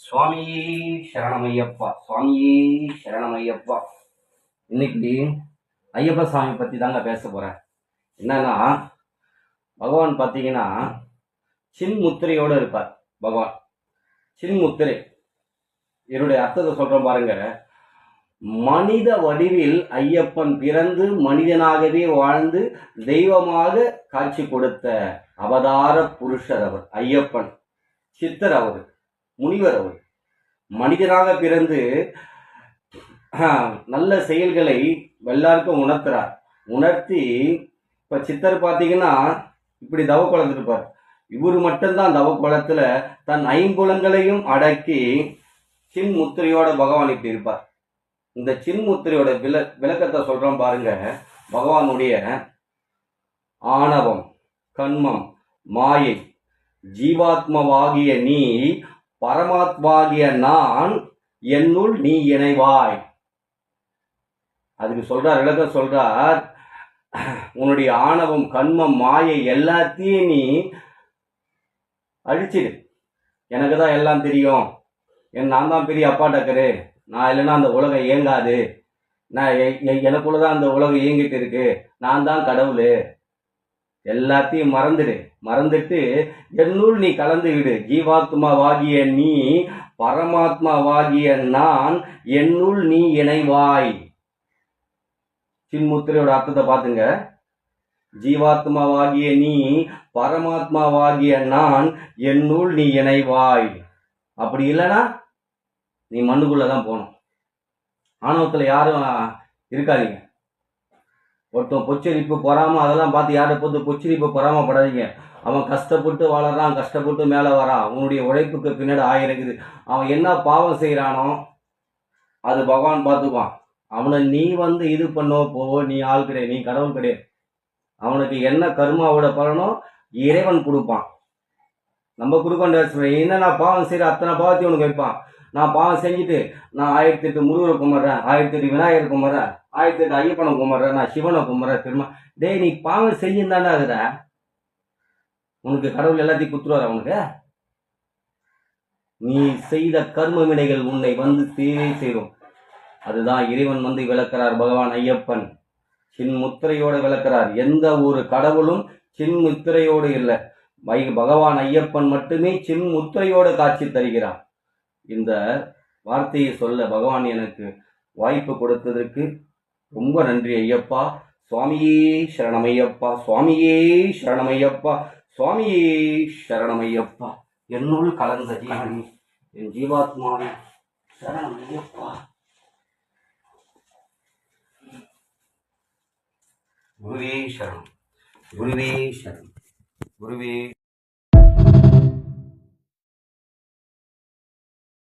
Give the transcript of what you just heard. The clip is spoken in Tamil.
சுவாமியே சரணமையப்பா, சுவாமியே சரணமையப்பா. இன்னைக்கு ஐயப்ப சாமி பற்றி தாங்க பேச போகிறேன். என்னன்னா, பகவான் பார்த்தீங்கன்னா சின்முத்திரையோடு இருப்பார். பகவான் சின்முத்திரை என்னுடைய அர்த்தத்தை சொல்கிறேன் பாருங்க. மனித வடிவில் ஐயப்பன் பிறந்து மனிதனாகவே வாழ்ந்து தெய்வமாக காட்சி கொடுத்த அவதார புருஷர் அவர். ஐயப்பன் சித்தர், அவர் முனிவர். அவர் மனிதனாக பிறந்து நல்ல செயல்களை எல்லாருக்கும் உணர்த்துறார். உணர்த்தி இப்ப சித்தர் பார்த்தீங்கன்னா இப்படி தவ குளத்துல இருப்பார். இவர் மட்டும்தான் தவ குளத்துல தன் ஐம்புலங்களையும் அடக்கி சின்முத்திரையோட பகவான் இப்படி இருப்பார். இந்த சின்முத்திரையோட விளக்கத்தை சொல்றோம் பாருங்க. பகவானுடைய ஆணவம், கண்மம், மாயை, ஜீவாத்மாவாகிய நீ, பரமாத்மாகிய நான், என்னுள் நீ இணைவாய். அதுக்கு சொல்றார், விளக்கம் சொல்றார். உன்னுடைய ஆணவம், கண்மம், மாயை எல்லாத்தையும் நீ அழிச்சிடு. எனக்கு தான் எல்லாம் தெரியும், நான் தான் பெரிய அப்பா டக்கரு, நான் இல்லைன்னா அந்த உலகம் இயங்காது, நான் எனக்குள்ளதான் அந்த உலகம் இயங்கிட்டு இருக்கு, நான் தான் கடவுள், எல்லாத்தையும் மறந்துட்டு என்னுள் நீ கலந்து விடு. ஜீவாத்மாவாகிய நீ, பரமாத்மாவாகிய நான், என்னுள் நீ இணைவாய். சின்முத்திரையோட அர்த்தத்தை பார்த்துங்க. ஜீவாத்மாவாகிய நீ, பரமாத்மாவாகிய நான், என்னுள் நீ இணைவாய். அப்படி இல்லைன்னா நீ மண்ணுக்குள்ளதான் போகணும். ஆணவத்துல யாரும் இருக்காதீங்க. ஒருத்தன் பொச்சரிப்பு பொறாம அதெல்லாம் பார்த்து யாரை பொறுத்து பொச்சரிப்பு பொறாமப்படாதீங்க. அவன் கஷ்டப்பட்டு வளர்றான், கஷ்டப்பட்டு மேலே வரான். அவனுடைய உழைப்புக்கு பின்னாடி ஆயிருக்குது. அவன் என்ன பாவம் செய்கிறானோ அது பகவான் பார்த்துக்குவான். அவனை நீ இது பண்ணோ போ, நீ ஆள் கிடையாது, நீ கடவுள் கிடையாது. அவனுக்கு என்ன கர்மாவோட பலனோ இறைவன் கொடுப்பான். நம்ம கொடுக்க என்ன, நான் பாவம் செய்கிற அத்தனை பாவத்தையும் உனக்கு வைப்பான். நான் பாவம் செஞ்சுட்டு நான் 1008 முருகரை கும்பிட்றேன், 1008 விநாயகரை கும்பிட்றேன், 1008 ஐயப்பனை கும்பிட்றேன், நான் சிவனை கும்பிட்றேன். திரும்ப டேய், நீ பாவம் செஞ்சுதானே ஆகுற, உனக்கு கடவுள் எல்லாத்தையும் குத்துருவார். அவனுக்கு நீ செய்த கர்ம வினைகள் உன்னை தேவை செய்யும். அதுதான் இறைவன் விளக்கிறார். பகவான் ஐயப்பன் சின்முத்திரையோடு விளக்கிறார். எந்த ஒரு கடவுளும் சின்முத்திரையோடு இல்லை, பகவான் ஐயப்பன் மட்டுமே சின்முத்திரையோடு காட்சி தருகிறார். இந்த வார்த்தையை சொல்ல பகவான் எனக்கு வாய்ப்பு கொடுத்ததற்கு ரொம்ப நன்றி ஐயப்பா. சுவாமியே சரணமையப்பா, சுவாமியே சரணமையப்பா, சுவாமியே சரணமையப்பா. என்னுள் கலந்த ஜீவனி, என் ஜீவாத்மாவே சரணமையப்பா. குருவே சரணம், குருவே சரணம், குருவே.